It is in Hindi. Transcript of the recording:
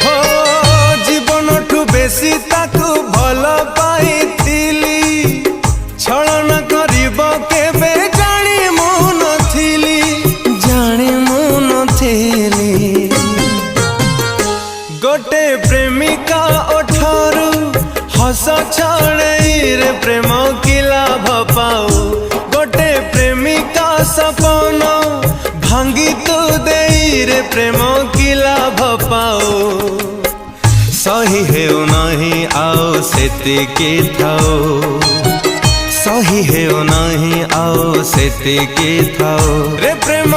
हो जीवन ठू बेसी ताकू भल पाइथिली छलन करिब केबे जानी मु नथिली गोटे प्रेमिका ओठारू हस छाड़े रे प्रेम की लाभ पाओ गोटे प्रेमिका सपन भांगी तू दे रे प्रेम की लाभ पाओ सही है नहीं आओ सेतिकी थाओ सही है नहीं आओ सेतिकी थाओ रे प्रेम